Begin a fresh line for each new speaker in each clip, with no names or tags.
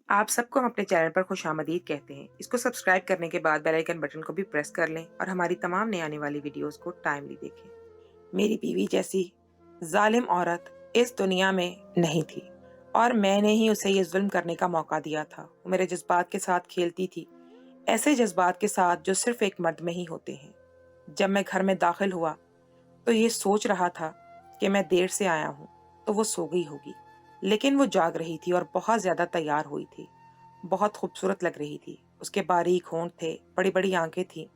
आप सबको हम अपने चैनल पर खुशामदीद कहते हैं। इसको सब्सक्राइब करने के बाद बेल आइकन बटन को भी प्रेस कर लें और हमारी तमाम नई आने वाली वीडियोस को टाइमली देखें। मेरी बीवी जैसी जालिम औरत इस दुनिया में नहीं थी और मैंने ही उसे ये जुल्म करने का मौका दिया था। वो मेरे जज्बात के साथ खेलती थी, ऐसे जज्बात के साथ जो सिर्फ एक मर्द में ही होते हैं। जब मैं घर में दाखिल हुआ तो ये सोच रहा था कि मैं देर से आया हूँ तो वो सो गई होगी, लेकिन वो जाग रही थी और बहुत ज्यादा तैयार हुई थी। बहुत खूबसूरत लग रही थी। उसके बारीक होंठ थे, बड़ी बड़ी आंखें थीं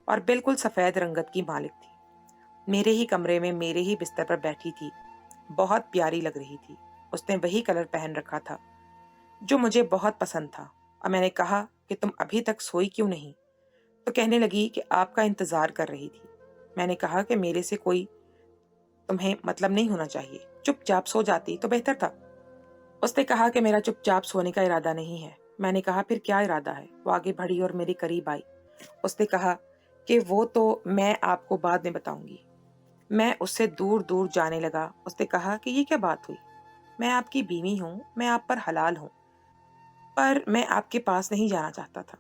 और बिल्कुल सफेद रंगत की मालिक थी। मेरे ही कमरे में मेरे ही बिस्तर पर बैठी थी। बहुत प्यारी लग रही थी। उसने वही कलर पहन रखा था जो मुझे बहुत पसंद था। और मैंने कहा कि तुम अभी तक सोई क्यों नहीं? तो कहने लगी कि आपका इंतजार कर रही थी। मैंने कहा कि मेरे से कोई तुम्हें मतलब नहीं होना चाहिए, चुपचाप सो जाती तो बेहतर था। उसने कहा कि मेरा चुपचाप सोने का इरादा नहीं है। मैंने कहा फिर क्या इरादा है? वो आगे बढ़ी और मेरे करीब आई। उसने कहा कि वो तो मैं आपको बाद में बताऊंगी। मैं उससे दूर दूर जाने लगा। उसने कहा कि ये क्या बात हुई? मैं आपकी बीवी हूँ, मैं आप पर हलाल हूँ, पर मैं आपके पास नहीं जाना चाहता था।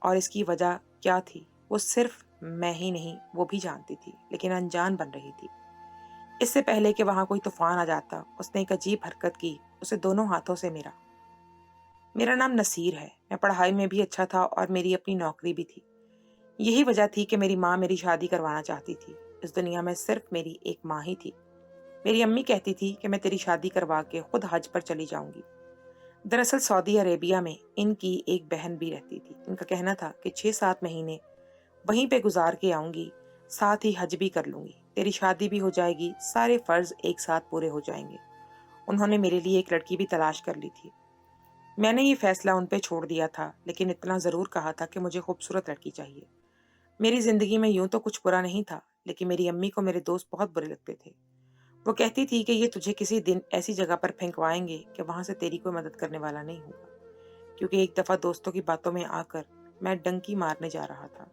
और इसकी वजह क्या थी वो सिर्फ मैं ही नहीं, वो भी जानती थी, लेकिन अनजान बन रही थी। इससे पहले कि वहां कोई तूफान आ जाता, उसने एक अजीब हरकत की। उसे दोनों हाथों से मेरा नाम नसीर है। मैं पढ़ाई में भी अच्छा था और मेरी अपनी नौकरी भी थी। यही वजह थी कि मेरी माँ मेरी शादी करवाना चाहती थी। इस दुनिया में सिर्फ मेरी एक माँ ही थी। मेरी अम्मी कहती थी कि मैं तेरी शादी करवा के खुद हज पर चली जाऊंगी। दरअसल सऊदी अरेबिया में इनकी एक बहन भी रहती थी। इनका कहना था कि 6-7 महीने वहीं पे गुजार के आऊंगी, साथ ही हज भी कर लूंगी, तेरी शादी भी हो जाएगी, सारे फर्ज एक साथ पूरे हो जाएंगे। उन्होंने मेरे लिए एक लड़की भी तलाश कर ली थी। मैंने ये फैसला उन पे छोड़ दिया था, लेकिन इतना जरूर कहा था कि मुझे खूबसूरत लड़की चाहिए। मेरी जिंदगी में यूं तो कुछ बुरा नहीं था, लेकिन मेरी अम्मी को मेरे दोस्त बहुत बुरे लगते थे। वो कहती थी कि ये तुझे किसी दिन ऐसी जगह पर फेंकवाएंगे कि वहां से तेरी कोई मदद करने वाला नहीं होगा। क्योंकि एक दफा दोस्तों की बातों में आकर मैं डंकी मारने जा रहा था,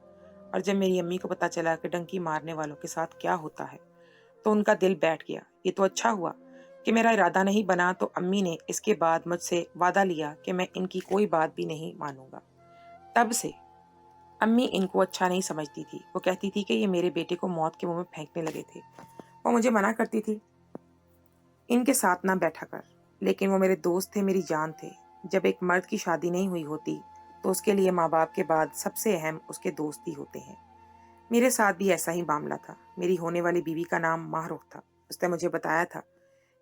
और जब मेरी अम्मी को पता चला कि डंकी मारने वालों के साथ क्या होता है, तो उनका दिल बैठ गया। ये तो अच्छा हुआ कि मेरा इरादा नहीं बना, तो अम्मी ने इसके बाद मुझसे वादा लिया कि मैं इनकी कोई बात भी नहीं मानूंगा। तब से अम्मी इनको अच्छा नहीं समझती थी। वो कहती थी कि ये मेरे बेटे को मौत के मुंह में फेंकने लगे थे। वो मुझे मना करती थी, इनके साथ ना बैठा कर, लेकिन वो मेरे दोस्त थे, मेरी जान थे। जब एक मर्द की शादी नहीं हुई होती तो उसके लिए माँ बाप के बाद सबसे अहम उसके दोस्त ही होते हैं। मेरे साथ भी ऐसा ही मामला था। मेरी होने वाली बीवी का नाम माहरुख था। उसने मुझे बताया था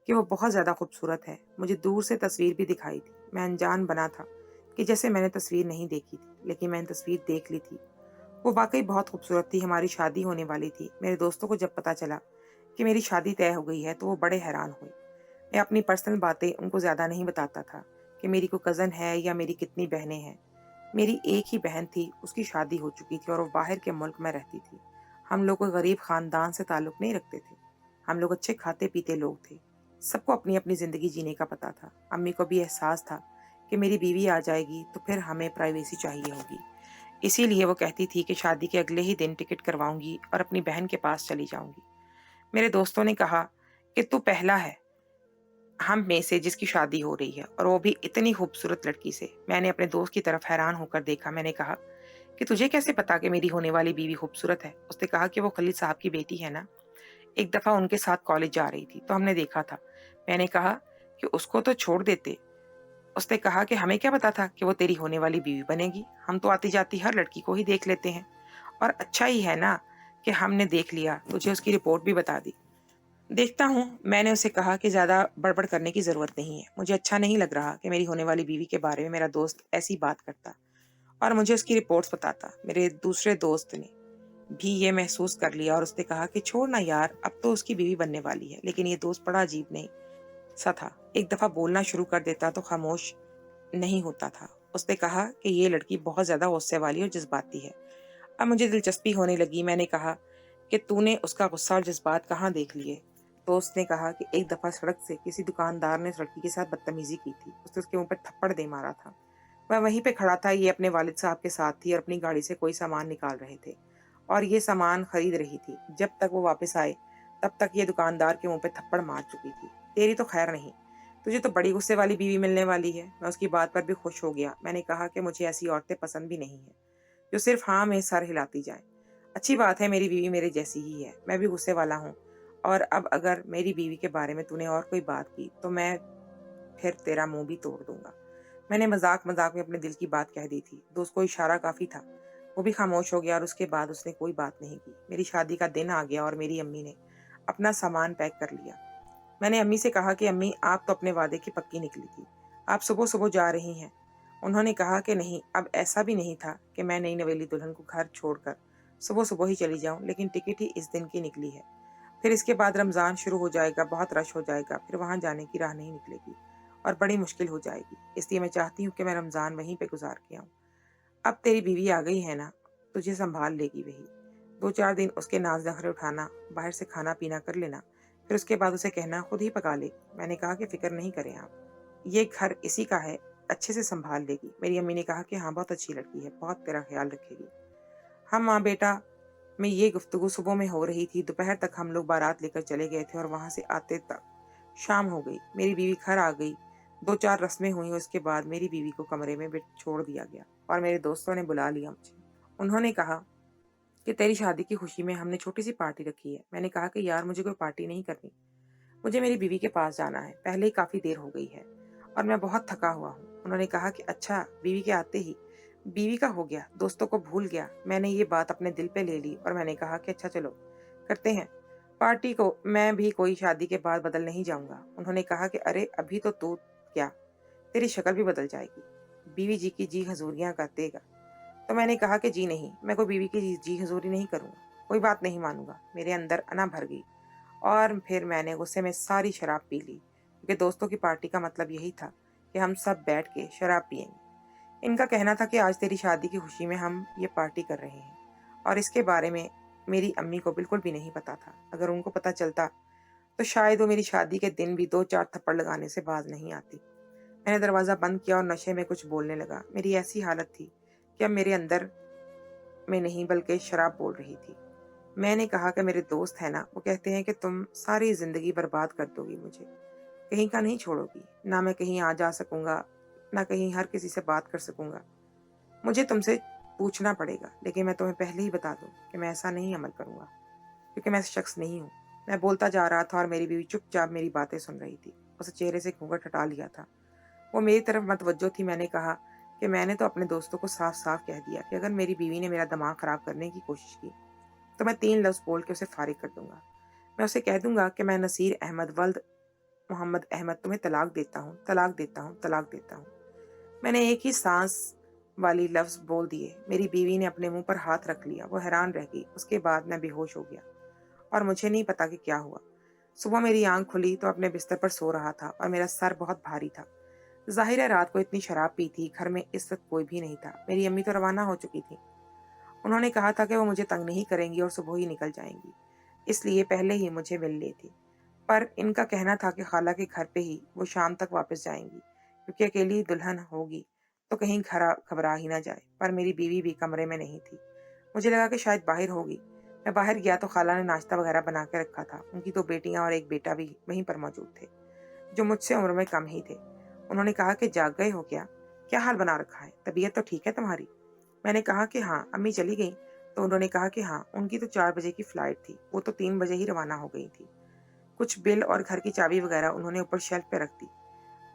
कि वो बहुत ज्यादा खूबसूरत है। मुझे दूर से तस्वीर भी दिखाई थी। मैं अनजान बना था कि जैसे मैंने तस्वीर नहीं देखी थी, लेकिन मैंने तस्वीर देख ली थी। वो वाकई बहुत खूबसूरत थी। हमारी शादी होने वाली थी। मेरे दोस्तों को जब पता चला कि मेरी शादी तय हो गई है तो वो बड़े हैरान हुए। मैं अपनी पर्सनल बातें उनको ज्यादा नहीं बताता था कि मेरी कोई कजन है या मेरी कितनी बहनें हैं। मेरी एक ही बहन थी, उसकी शादी हो चुकी थी और वो बाहर के मुल्क में रहती थी। हम लोग कोई गरीब खानदान से ताल्लुक नहीं रखते थे। हम लोग अच्छे खाते पीते लोग थे। सबको अपनी अपनी जिंदगी जीने का पता था। अम्मी को भी एहसास था कि मेरी बीवी आ जाएगी तो फिर हमें प्राइवेसी चाहिए होगी। इसीलिए वो कहती थी कि शादी के अगले ही दिन टिकट करवाऊंगी और अपनी बहन के पास चली जाऊंगी। मेरे दोस्तों ने कहा कि तू पहला है हम में से जिसकी शादी हो रही है, और वो भी इतनी खूबसूरत लड़की से। मैंने अपने दोस्त की तरफ हैरान होकर देखा। मैंने कहा कि तुझे कैसे पता कि मेरी होने वाली बीवी खूबसूरत है? उसने कहा कि वो खलील साहब की बेटी है ना, एक दफा उनके साथ कॉलेज जा रही थी तो हमने देखा था। मैंने कहा कि उसको तो छोड़ देते। उसने कहा कि हमें क्या पता था कि वो तेरी होने वाली बीवी बनेगी, हम तो आती जाती हर लड़की को ही देख लेते हैं। और अच्छा ही है ना कि हमने देख लिया, तुझे उसकी रिपोर्ट भी बता दी। देखता हूँ, मैंने उसे कहा कि ज्यादा बड़बड़ करने की जरूरत नहीं है। मुझे अच्छा नहीं लग रहा कि मेरी होने वाली बीवी के बारे में मेरा दोस्त ऐसी बात करता और मुझे उसकी रिपोर्ट्स बताता। मेरे दूसरे दोस्त ने भी ये महसूस कर लिया और उसने कहा कि छोड़ ना यार, अब तो उसकी बीवी बनने वाली है। लेकिन ये दोस्त बड़ा अजीब नहीं सा था। एक दफा बोलना शुरू कर देता तो खामोश नहीं होता था। उसने कहा कि ये लड़की बहुत ज्यादा गुस्से वाली और जज्बाती है। अब मुझे दिलचस्पी होने लगी। मैंने कहा कि तूने उसका गुस्सा और जज्बात कहाँ देख लिए? तो उसने कहा कि एक दफा सड़क से किसी दुकानदार ने उस लड़की के साथ बदतमीजी की थी। उसने उसके मुंह पर थप्पड़ दे मारा था। वह वहीं पे खड़ा था। ये अपने वालिद साहब के साथ थी और अपनी गाड़ी से कोई सामान निकाल रहे थे और ये सामान खरीद रही थी। जब तक वो वापस आए तब तक ये दुकानदार के मुंह पे थप्पड़ मार चुकी थी। तेरी तो खैर नहीं, तुझे तो बड़ी गुस्से वाली बीवी मिलने वाली है। मैं उसकी बात पर भी खुश हो गया। मैंने कहा कि मुझे ऐसी औरतें पसंद भी नहीं हैं जो सिर्फ हाँ में सर हिलाती जाएं। अच्छी बात है, मेरी बीवी मेरे जैसी ही है। मैं भी गुस्से वाला हूँ, और अब अगर मेरी बीवी के बारे में तूने और कोई बात की तो मैं फिर तेरा मुंह भी तोड़ दूंगा। मैंने मजाक मजाक में अपने दिल की बात कह दी थी। दोस्त को इशारा काफी था। वो भी खामोश हो गया और उसके बाद उसने कोई बात नहीं की। मेरी शादी का दिन आ गया और मेरी अम्मी ने अपना सामान पैक कर लिया। मैंने अम्मी से कहा कि अम्मी, आप तो अपने वादे की पक्की निकली थी, आप सुबह सुबह जा रही हैं। उन्होंने कहा कि नहीं, अब ऐसा भी नहीं था कि मैं नई नवेली दुल्हन को घर छोड़कर सुबह सुबह ही चली जाऊं, लेकिन टिकट ही इस दिन की निकली है। फिर इसके बाद रमज़ान शुरू हो जाएगा, बहुत रश हो जाएगा, फिर वहां जाने की राह नहीं निकलेगी और बड़ी मुश्किल हो जाएगी। इसलिए मैं चाहती हूँ कि मैं रमज़ान वहीं पे गुजार के आऊँ। अब तेरी बीवी आ गई है ना, तुझे संभाल लेगी वही। 2-4 दिन उसके नाज नखरे उठाना, बाहर से खाना पीना कर लेना, फिर उसके बाद उसे कहना खुद ही पका ले। मैंने कहा कि फिक्र नहीं करें आप, ये घर इसी का है, अच्छे से संभाल लेगी। मेरी अम्मी ने कहा कि हाँ, बहुत अच्छी लड़की है, बहुत तेरा ख्याल रखेगी। हम माँ बेटा में ये गुफ्तगू सुबह में हो रही थी। दोपहर तक हम लोग बारात लेकर चले गए थे और वहां से आते तक शाम हो गई। मेरी बीवी घर आ गई। 2-4 रस्में हुई, उसके बाद मेरी बीवी को कमरे में छोड़ दिया गया और मेरे दोस्तों ने बुला लिया मुझे। उन्होंने कहा कि तेरी शादी की खुशी में हमने छोटी सी पार्टी रखी है। मैंने कहा कि यार, मुझे कोई पार्टी नहीं करनी, मुझे मेरी बीवी के पास जाना है, पहले ही काफ़ी देर हो गई है और मैं बहुत थका हुआ हूँ। उन्होंने कहा कि अच्छा, बीवी के आते ही बीवी का हो गया, दोस्तों को भूल गया। मैंने ये बात अपने दिल पे ले ली और मैंने कहा कि अच्छा चलो करते हैं पार्टी को, मैं भी कोई शादी के बाद बदल नहीं जाऊंगा। उन्होंने कहा कि अरे अभी तो तू क्या, तेरी शक्ल भी बदल जाएगी, बीवी जी की जी हजूरियाँ कर देगा। तो मैंने कहा कि जी नहीं, मैं कोई बीवी की जी हजूरी नहीं करूँगा, कोई बात नहीं मानूंगा। मेरे अंदर अना भर गई और फिर मैंने गुस्से में सारी शराब पी ली, क्योंकि दोस्तों की पार्टी का मतलब यही था कि हम सब बैठ के शराब पियेंगे। इनका कहना था कि आज तेरी शादी की खुशी में हम ये पार्टी कर रहे हैं, और इसके बारे में मेरी अम्मी को बिल्कुल भी नहीं पता था। अगर उनको पता चलता तो शायद वो मेरी शादी के दिन भी 2-4 थप्पड़ लगाने से बाज नहीं आती। मैंने दरवाज़ा बंद किया और नशे में कुछ बोलने लगा। मेरी ऐसी हालत थी कि अब मेरे अंदर में नहीं बल्कि शराब बोल रही थी। मैंने कहा कि मेरे दोस्त है ना, वो कहते हैं कि तुम सारी जिंदगी बर्बाद कर दोगी मुझे, कहीं का नहीं छोड़ोगी, ना मैं कहीं आ जा सकूंगा, ना कहीं हर किसी से बात कर सकूंगा। मुझे तुमसे पूछना पड़ेगा, लेकिन मैं तुम्हें पहले ही बता दूं कि मैं ऐसा नहीं अमल करूंगा, क्योंकि मैं ऐसा शख्स नहीं हूँ। मैं बोलता जा रहा था और मेरी बीवी चुपचाप मेरी बातें सुन रही थी। उसे चेहरे से घूंघट हटा लिया था, वो मेरी तरफ मतवज्जो थी। मैंने कहा कि मैंने तो अपने दोस्तों को साफ साफ कह दिया कि अगर मेरी बीवी ने मेरा दिमाग खराब करने की कोशिश की तो मैं 3 लफ्ज़ बोल के उसे फारिग कर दूंगा। मैं उसे कह दूंगा कि मैं नसीर अहमद वल्द मोहम्मद अहमद तुम्हें तलाक देता हूँ, तलाक देता हूँ, तलाक देता हूँ। मैंने एक ही सांस वाली लफ्ज़ बोल दिए। मेरी बीवी ने अपने मुंह पर हाथ रख लिया, वो हैरान रह गई। उसके बाद मैं बेहोश हो गया और मुझे नहीं पता कि क्या हुआ। सुबह मेरी आंख खुली तो अपने बिस्तर पर सो रहा था और मेरा सर बहुत भारी था। जाहिर है रात को इतनी शराब पी थी। घर में इस वक्त कोई भी नहीं था। मेरी अम्मी तो रवाना हो चुकी थी। उन्होंने कहा था कि वो मुझे तंग नहीं करेंगी और सुबह ही निकल जाएंगी, इसलिए पहले ही मुझे मिल लेती। पर इनका कहना था कि खाला के घर पे ही वो शाम तक वापस जाएंगी, क्योंकि अकेली दुल्हन होगी तो कहीं घबरा ही ना जाए। पर मेरी बीवी भी कमरे में नहीं थी। मुझे लगा कि शायद बाहर होगी। मैं बाहर गया तो खाला ने नाश्ता वगैरह बना के रखा था। उनकी 2 बेटियां और एक बेटा भी वहीं पर मौजूद थे, जो मुझसे उम्र में कम ही थे। उन्होंने कहा कि जाग गए हो क्या, क्या हाल बना रखा है, तबीयत तो ठीक है तुम्हारी? मैंने कहा कि हाँ। अम्मी चली गई? तो उन्होंने कहा कि हाँ, उनकी तो 4 बजे की फ्लाइट थी, वो तो 3 बजे ही रवाना हो गई थी। कुछ बिल और घर की चाबी वगैरह उन्होंने ऊपर शेल्फ पे रख दी।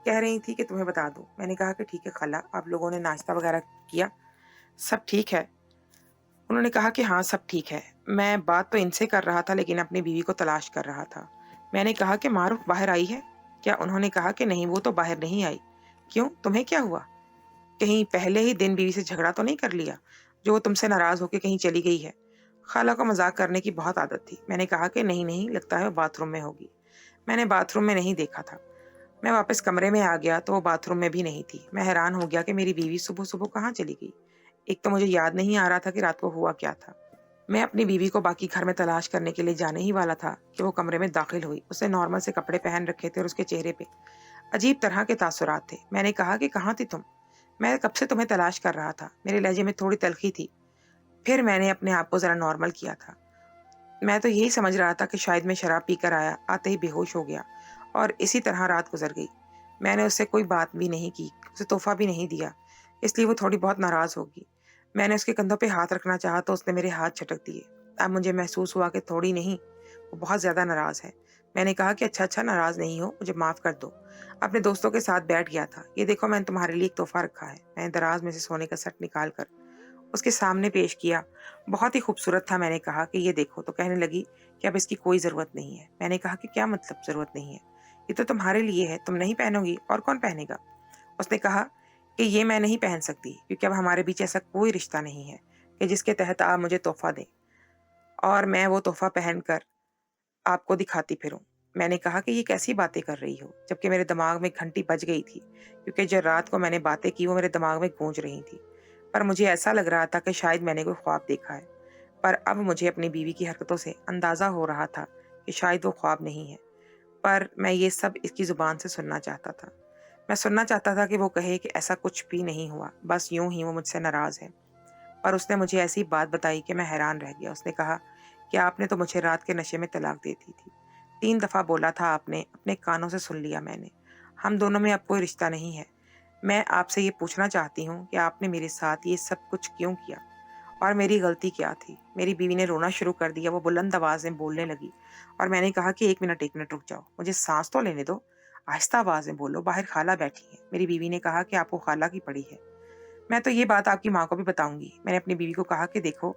कह रही थी कि तुम्हें बता दूं। मैंने कहा कि ठीक है खाला, आप लोगों ने नाश्ता वगैरह किया, सब ठीक है? उन्होंने कहा कि हाँ, सब ठीक है। मैं बात तो इनसे कर रहा था लेकिन अपनी बीवी को तलाश कर रहा था। मैंने कहा कि मारूफ बाहर आई है क्या? उन्होंने कहा कि नहीं, वो तो बाहर नहीं आई। क्यों, तुम्हें क्या हुआ? कहीं पहले ही दिन बीवी से झगड़ा तो नहीं कर लिया जो वो तुमसे नाराज होकर कहीं चली गई है? खाला को मजाक करने की बहुत आदत थी। मैंने कहा कि नहीं नहीं, लगता है वो बाथरूम में होगी। मैंने बाथरूम में नहीं देखा था। मैं वापस कमरे में आ गया तो वो बाथरूम में भी नहीं थी। मैं हैरान हो गया कि मेरी बीवी सुबह सुबह कहाँ चली गई। एक तो मुझे याद नहीं आ रहा था कि रात को हुआ क्या था। मैं अपनी बीवी को बाकी घर में तलाश करने के लिए जाने ही वाला था कि वो कमरे में दाखिल हुई। उसने नॉर्मल से कपड़े पहन रखे थे और उसके चेहरे पे अजीब तरह के तासुरात थे। मैंने कहा कि कहाँ थी तुम? मैं कब से तुम्हें तलाश कर रहा था। मेरे लहजे में थोड़ी तलखी थी। फिर मैंने अपने आप को जरा नॉर्मल किया था। मैं तो यही समझ रहा था कि शायद मैं शराब पीकर आया, आते ही बेहोश हो गया और इसी तरह रात गुजर गई। मैंने उससे कोई बात भी नहीं की, उसे तोहफ़ा भी नहीं दिया, इसलिए वो थोड़ी बहुत नाराज़ होगी। मैंने उसके कंधों पे हाथ रखना चाहा तो उसने मेरे हाथ झटक दिए। अब मुझे महसूस हुआ कि थोड़ी नहीं, वो बहुत ज़्यादा नाराज़ है। मैंने कहा कि अच्छा नाराज़ नहीं हो, मुझे माफ़ कर दो। अपने दोस्तों के साथ बैठ गया था। ये देखो मैंने तुम्हारे लिए एक तोहफ़ा रखा है। मैंने दराज में से सोने का सेट निकाल कर उसके सामने पेश किया। बहुत ही खूबसूरत था। मैंने कहा कि ये देखो, तो कहने लगी कि अब इसकी कोई ज़रूरत नहीं है। मैंने कहा कि क्या मतलब ज़रूरत नहीं है? ये तो तुम्हारे लिए है, तुम नहीं पहनोगी और कौन पहनेगा? उसने कहा कि ये मैं नहीं पहन सकती क्योंकि अब हमारे बीच ऐसा कोई रिश्ता नहीं है कि जिसके तहत आप मुझे तोहफ़ा दें और मैं वो तोहफ़ा पहनकर आपको दिखाती फिरूँ। मैंने कहा कि ये कैसी बातें कर रही हो? जबकि मेरे दिमाग में घंटी बज गई थी क्योंकि जो रात को मैंने बातें की वो मेरे दिमाग में गूंज रही थी। पर मुझे ऐसा लग रहा था कि शायद मैंने कोई ख्वाब देखा है। पर अब मुझे अपनी बीवी की हरकतों से अंदाज़ा हो रहा था कि शायद वो ख्वाब नहीं है। पर मैं ये सब इसकी ज़ुबान से सुनना चाहता था। मैं सुनना चाहता था कि वो कहे कि ऐसा कुछ भी नहीं हुआ, बस यूँ ही वो मुझसे नाराज़ है। पर उसने मुझे ऐसी बात बताई कि मैं हैरान रह गया। उसने कहा कि आपने तो मुझे रात के नशे में तलाक दे दी थी। 3 दफ़ा बोला था आपने, अपने कानों से सुन लिया मैंने। हम दोनों में अब कोई रिश्ता नहीं है। मैं आपसे ये पूछना चाहती हूँ कि आपने मेरे साथ ये सब कुछ क्यों किया? और मेरी गलती क्या थी? मेरी बीवी ने रोना शुरू कर दिया, वो बुलंद आवाज़ में बोलने लगी और मैंने कहा कि 1 मिनट रुक जाओ, मुझे साँस तो लेने दो। आहिस्ता आवाज़ में बोलो, बाहर खाला बैठी है। मेरी बीवी ने कहा कि आपको खाला की पड़ी है। मैं तो ये बात आपकी माँ को भी बताऊँगी। मैंने अपनी बीवी को कहा कि देखो,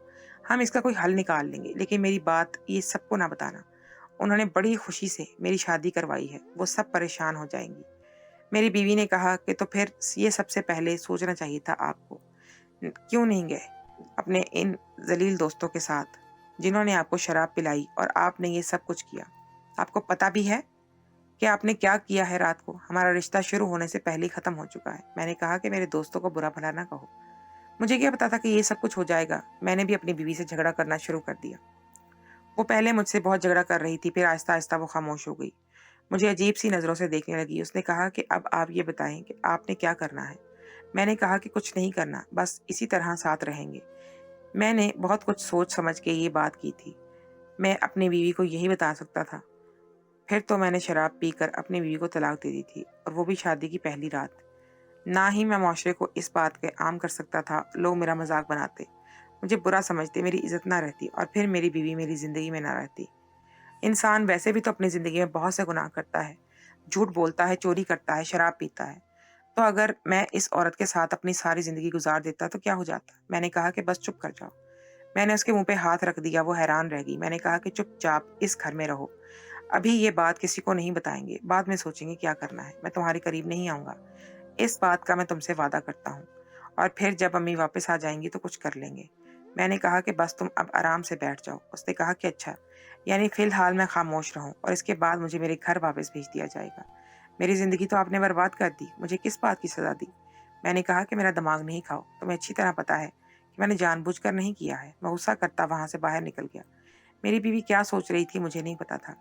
हम इसका कोई हल निकाल लेंगे, लेकिन मेरी बात ये सबको ना बताना। उन्होंने बड़ी खुशी से मेरी शादी करवाई है, वो सब परेशान हो जाएँगी। मेरी बीवी ने कहा कि तो फिर ये सबसे पहले सोचना चाहिए था आपको। क्यों नहीं गए अपने इन ज़लील दोस्तों के साथ, जिन्होंने आपको शराब पिलाई और आपने ये सब कुछ किया? आपको पता भी है कि आपने क्या किया है रात को? हमारा रिश्ता शुरू होने से पहले ही ख़त्म हो चुका है। मैंने कहा कि मेरे दोस्तों को बुरा-भला ना कहो। मुझे क्या पता था कि ये सब कुछ हो जाएगा। मैंने भी अपनी बीवी से झगड़ा करना शुरू कर दिया। वो पहले मुझसे बहुत झगड़ा कर रही थी, फिर आहिस्ता-आहिस्ता वो खामोश हो गई। मुझे अजीब-सी नज़रों से देखने लगी। उसने कहा कि अब आप ये बताएँ कि आपने क्या करना है? मैंने कहा कि कुछ नहीं करना, बस इसी तरह साथ रहेंगे। मैंने बहुत कुछ सोच समझ के ये बात की थी। मैं अपनी बीवी को यही बता सकता था। फिर तो मैंने शराब पीकर अपनी बीवी को तलाक दे दी थी और वो भी शादी की पहली रात। ना ही मैं माशरे को इस बात के आम कर सकता था, लोग मेरा मज़ाक बनाते, मुझे बुरा समझते, मेरी इज़्ज़त ना रहती और फिर मेरी बीवी मेरी ज़िंदगी में ना रहती। इंसान वैसे भी तो अपनी ज़िंदगी में बहुत से गुनाह करता है, झूठ बोलता है, चोरी करता है, शराब पीता है। तो अगर मैं इस औरत के साथ अपनी सारी ज़िंदगी गुज़ार देता तो क्या हो जाता? मैंने कहा कि बस चुप कर जाओ। मैंने उसके मुँह पे हाथ रख दिया, वो हैरान रह गई। मैंने कहा कि चुपचाप इस घर में रहो। अभी ये बात किसी को नहीं बताएँगे, बाद में सोचेंगे क्या करना है। मैं तुम्हारे करीब नहीं आऊँगा। इस बात का मैं तुमसे वादा करता हूँ और फिर जब अम्मी वापस आ जाएँगी तो कुछ कर लेंगे। मैंने कहा कि बस तुम अब आराम से बैठ जाओ। उसने कहा कि अच्छा, यानी फ़िलहाल मैं खामोश रहूँ और इसके बाद मुझे मेरे घर वापस भेज दिया जाएगा। मेरी ज़िंदगी तो आपने बर्बाद कर दी, मुझे किस बात की सज़ा दी? मैंने कहा कि मेरा दिमाग नहीं खाओ, तुम्हें अच्छी तरह पता है कि मैंने जानबूझकर नहीं किया है। मैं गुस्सा करता वहाँ से बाहर निकल गया। मेरी बीवी क्या सोच रही थी मुझे नहीं पता था,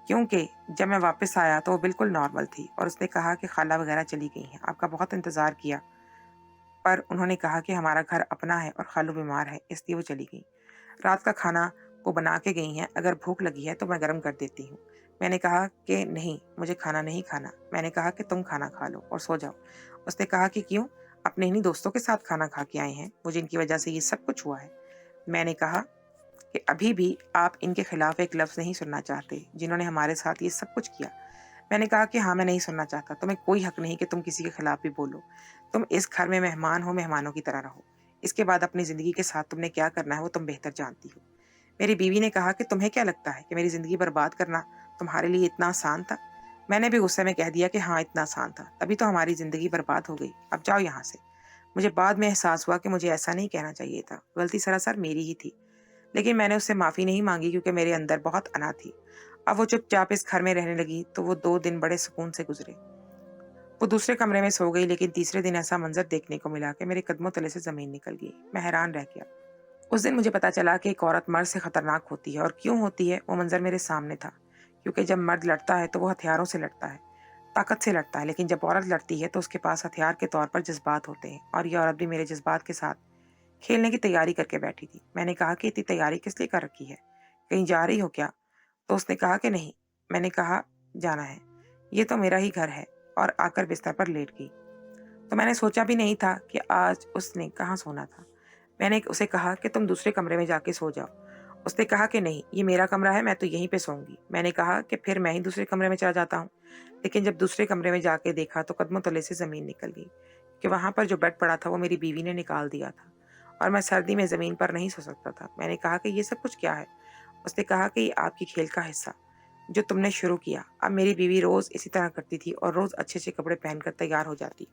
क्योंकि जब मैं वापस आया तो वो बिल्कुल नॉर्मल थी और उसने कहा कि खाला वगैरह चली गई हैं, आपका बहुत इंतज़ार किया, पर उन्होंने कहा कि हमारा घर अपना है और खालू बीमार है, इसलिए वो चली गई। रात का खाना वो बना के गई हैं, अगर भूख लगी है तो मैं गरम कर देती हूँ। मैंने कहा कि नहीं, मुझे खाना नहीं खाना। मैंने कहा कि तुम खाना खा लो और सो जाओ। उसने कहा कि क्यों? अपने इन्हीं दोस्तों के साथ खाना खा के आए हैं, वो जिनकी वजह से ये सब कुछ हुआ है। मैंने कहा कि अभी भी आप इनके खिलाफ एक लफ्ज़ नहीं सुनना चाहते, जिन्होंने हमारे साथ ये सब कुछ किया। मैंने कहा कि हाँ, मैं नहीं सुनना चाहता। तुम्हें कोई हक नहीं कि तुम किसी के खिलाफ भी बोलो। तुम इस घर में मेहमान हो, मेहमानों की तरह रहो। इसके बाद अपनी ज़िंदगी के साथ तुमने क्या करना है वो तुम बेहतर जानती हो। मेरी बीवी ने कहा कि तुम्हें क्या लगता है कि मेरी ज़िंदगी बर्बाद करना तुम्हारे लिए इतना आसान था? मैंने भी गुस्से में कह दिया कि हाँ, इतना आसान था, तभी तो हमारी ज़िंदगी बर्बाद हो गई। अब जाओ यहाँ से। मुझे बाद में एहसास हुआ कि मुझे ऐसा नहीं कहना चाहिए था। गलती सरासर मेरी ही थी। लेकिन मैंने उससे माफ़ी नहीं माँगी क्योंकि मेरे अंदर बहुत अना थी। अब वो चुपचाप इस घर में रहने लगी तो वो 2 दिन बड़े सुकून से गुज़रे। वो दूसरे कमरे में सो गई, लेकिन तीसरे दिन ऐसा मंज़र देखने को मिला कि मेरे कदमों तले से ज़मीन निकल गई। मैं हैरान रह गया। उस दिन मुझे पता चला कि एक औरत मर्द से खतरनाक होती है और क्यों होती है, वो मंजर मेरे सामने था। क्योंकि जब मर्द लड़ता है तो वो हथियारों से लड़ता है, ताकत से लड़ता है, लेकिन जब औरत लड़ती है तो उसके पास हथियार के तौर पर जज्बात होते हैं और ये औरत भी मेरे जज्बात के साथ खेलने की तैयारी करके बैठी थी। मैंने कहा कि इतनी तैयारी किस लिए कर रखी है, कहीं जा रही हो क्या? तो उसने कहा कि नहीं। मैंने कहा जाना है, ये तो मेरा ही घर है और आकर बिस्तर पर लेट गई। तो मैंने सोचा भी नहीं था कि आज उसने कहाँ सोना था। मैंने उसे कहा कि तुम दूसरे कमरे में जाके सो जाओ। उसने कहा कि नहीं, ये मेरा कमरा है, मैं तो यहीं पे सोऊंगी। मैंने कहा कि फिर मैं ही दूसरे कमरे में चला जाता हूँ। लेकिन जब दूसरे कमरे में जाके देखा तो कदमों तले से ज़मीन निकल गई कि वहाँ पर जो बेड पड़ा था वो मेरी बीवी ने निकाल दिया था और मैं सर्दी में ज़मीन पर नहीं सो सकता था। मैंने कहा कि ये सब कुछ क्या है? उसने कहा कि ये आपकी खेल का हिस्सा जो तुमने शुरू किया। अब मेरी बीवी रोज़ इसी तरह करती थी और रोज़ अच्छे-अच्छे कपड़े पहनकर तैयार हो जाती।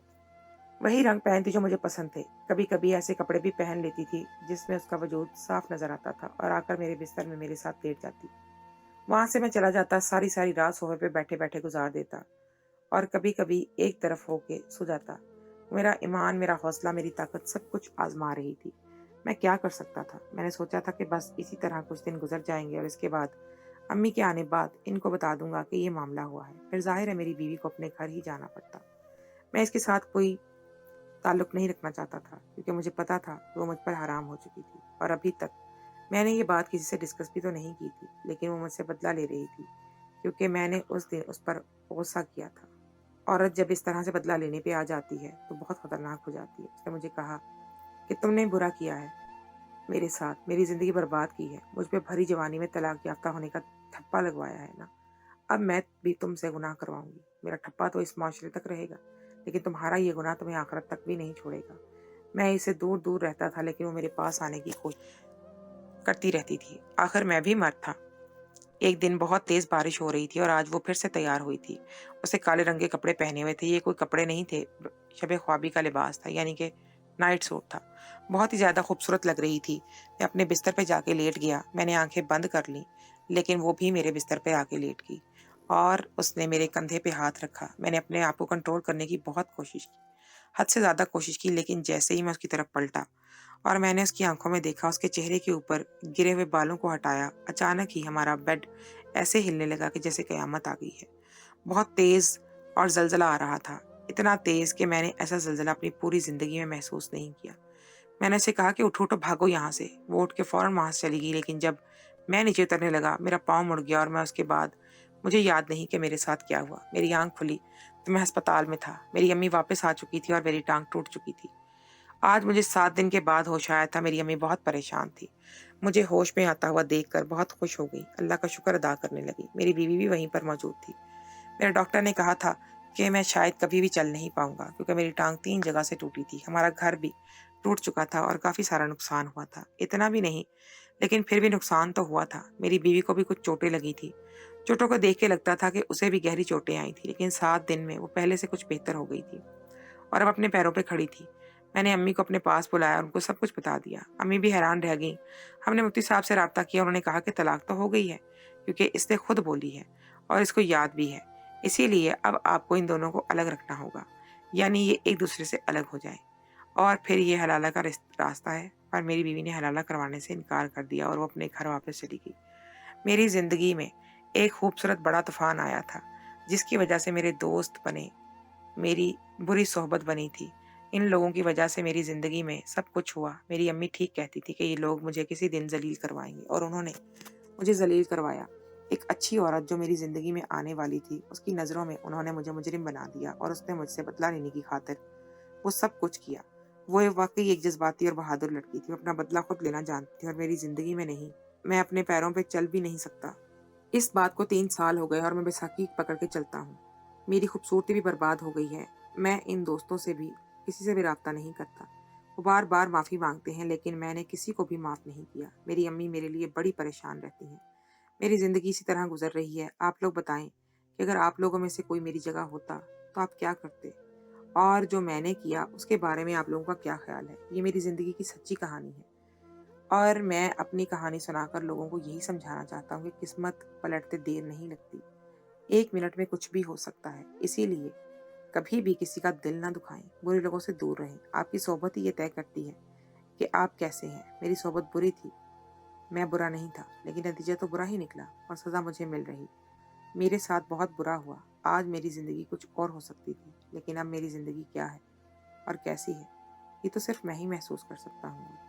वही रंग पहनती जो मुझे पसंद थे। कभी-कभी ऐसे कपड़े भी पहन लेती थी जिसमें उसका वजूद साफ नज़र आता था और आकर मेरे बिस्तर में मेरे साथ लेट जाती। वहाँ से मैं चला जाता, सारी-सारी रात सोफे पे बैठे-बैठे गुजार देता और कभी-कभी एक तरफ होके सो जाता। मेरा ईमान, मेरा हौसला, मेरी ताकत सब कुछ आज़मा रही थी। मैं क्या कर सकता था? मैंने सोचा था कि बस इसी तरह कुछ दिन गुज़र जाएँगे और इसके बाद अम्मी के आने बाद इनको बता दूँगा कि ये मामला हुआ है। फिर ज़ाहिर है मेरी बीवी को अपने घर ही जाना पड़ता। मैं इसके साथ कोई ताल्लुक़ नहीं रखना चाहता था क्योंकि मुझे पता था कि वो मुझ पर हराम हो चुकी थी और अभी तक मैंने ये बात किसी से डिस्कस भी तो नहीं की थी, लेकिन वो मुझसे बदला ले रही थी क्योंकि मैंने उस दिन उस पर गुस्सा किया था। औरत जब इस तरह से बदला लेने पे आ जाती है तो बहुत खतरनाक हो जाती है। उसने मुझे कहा कि तुमने बुरा किया है मेरे साथ, मेरी ज़िंदगी बर्बाद की है, मुझ पे भरी जवानी में तलाक याफ्ता होने का ठप्पा लगवाया है ना, अब मैं भी तुमसे गुनाह करवाऊंगी। मेरा ठप्पा तो इस माशरे तक रहेगा, लेकिन तुम्हारा ये गुनाह तुम्हें आखिरत तक भी नहीं छोड़ेगा। मैं इससे दूर दूर रहता था लेकिन वो मेरे पास आने की कोशिश करती रहती थी। आखिर मैं भी मर्द था। एक दिन बहुत तेज बारिश हो रही थी और आज वो फिर से तैयार हुई थी। उसे काले रंग के कपड़े पहने हुए थे। ये कोई कपड़े नहीं थे, शबे ख्वाबी का लिबास था, यानी कि नाइट सूट था। बहुत ही ज़्यादा खूबसूरत लग रही थी। मैं अपने बिस्तर पे जाके लेट गया। मैंने आंखें बंद कर लीं, लेकिन वो भी मेरे बिस्तर पे आके लेट गई और उसने मेरे कंधे पे हाथ रखा। मैंने अपने आप को कंट्रोल करने की बहुत कोशिश की, हद से ज़्यादा कोशिश की, लेकिन जैसे ही मैं उसकी तरफ पलटा और मैंने उसकी आंखों में देखा, उसके चेहरे के ऊपर गिरे हुए बालों को हटाया, अचानक ही हमारा बेड ऐसे हिलने लगा कि जैसे कयामत आ गई है। बहुत तेज और जलजला आ रहा था, इतना तेज कि मैंने ऐसा जलजला अपनी पूरी जिंदगी में महसूस नहीं किया। मैंने उसे कहा कि उठो उठो, भागो यहाँ से। वो उठ के फौरन वहां से चली गई, लेकिन जब मैं नीचे उतरने लगा मेरा पाँव मुड़ गया और मैं उसके बाद मुझे याद नहीं कि मेरे साथ क्या हुआ। मेरी आंख खुली तो मैं अस्पताल में था। मेरी अम्मी वापस आ चुकी थी और मेरी टांग टूट चुकी थी। आज मुझे 7 दिन के बाद होश आया था। मेरी अम्मी बहुत परेशान थी। मुझे होश में आता हुआ देखकर बहुत खुश हो गई। अल्लाह का शुक्र अदा करने लगी। मेरी बीवी भी वहीं पर मौजूद थी। मेरे डॉक्टर ने कहा था कि मैं शायद कभी भी चल नहीं पाऊंगा क्योंकि मेरी टांग 3 जगह से टूटी थी। हमारा घर भी टूट चुका था और काफ़ी सारा नुकसान हुआ था। इतना भी नहीं, लेकिन फिर भी नुकसान तो हुआ था। मेरी बीवी को भी कुछ चोटें लगी थी। चोटों को देख के लगता था कि उसे भी गहरी चोटें आई थी, लेकिन 7 दिन में वो पहले से कुछ बेहतर हो गई थी और अब अपने पैरों पे खड़ी थी। मैंने अम्मी को अपने पास बुलाया और उनको सब कुछ बता दिया। अम्मी भी हैरान रह गईं। हमने मुफ्ती साहब से राब्ता किया। उन्होंने कहा कि तलाक तो हो गई है क्योंकि इसने खुद बोली है और इसको याद भी है। इसीलिए अब आपको इन दोनों को अलग रखना होगा, यानी ये एक दूसरे से अलग हो जाए और फिर ये हलाला का रास्ता है। पर मेरी बीवी ने हलाला करवाने से इनकार कर दिया और वो अपने घर वापस चली गई। मेरी ज़िंदगी में एक खूबसूरत बड़ा तूफान आया था जिसकी वजह से मेरे दोस्त बने, मेरी बुरी सोहबत बनी थी। इन लोगों की वजह से मेरी ज़िंदगी में सब कुछ हुआ। मेरी अम्मी ठीक कहती थी कि ये लोग मुझे किसी दिन ज़लील करवाएंगे और उन्होंने मुझे ज़लील करवाया। एक अच्छी औरत जो मेरी ज़िंदगी में आने वाली थी, उसकी नज़रों में उन्होंने मुझे मुजरिम बना दिया और उसने मुझसे बदला लेने की खातिर वो सब कुछ किया। वो वाकई एक जज्बाती और बहादुर लड़की थी। वो अपना बदला खुद लेना जानती थी और मेरी ज़िंदगी में नहीं। मैं अपने पैरों पे चल भी नहीं सकता। इस बात को 3 साल हो गए और मैं बैसाखी पकड़ के चलता हूँ। मेरी खूबसूरती भी बर्बाद हो गई है। मैं इन दोस्तों से भी किसी से भी राब्ता नहीं करता। वो बार बार माफ़ी मांगते हैं लेकिन मैंने किसी को भी माफ़ नहीं किया। मेरी अम्मी मेरे लिए बड़ी परेशान रहती हैं। मेरी ज़िंदगी इसी तरह गुजर रही है। आप लोग बताएं कि अगर आप लोगों में से कोई मेरी जगह होता तो आप क्या करते, और जो मैंने किया उसके बारे में आप लोगों का क्या ख्याल है। ये मेरी ज़िंदगी की सच्ची कहानी है और मैं अपनी कहानी सुनाकर लोगों को यही समझाना चाहता हूँ कि किस्मत पलटते देर नहीं लगती। 1 मिनट में कुछ भी हो सकता है। इसीलिए कभी भी किसी का दिल ना दुखाएं, बुरे लोगों से दूर रहें। आपकी सोहबत ही ये तय करती है कि आप कैसे हैं। मेरी सोहबत बुरी थी, मैं बुरा नहीं था, लेकिन नतीजा तो बुरा ही निकला और सज़ा मुझे मिल रही। मेरे साथ बहुत बुरा हुआ। आज मेरी ज़िंदगी कुछ और हो सकती थी, लेकिन अब मेरी ज़िंदगी क्या है और कैसी है, ये तो सिर्फ मैं ही महसूस कर सकता हूँ।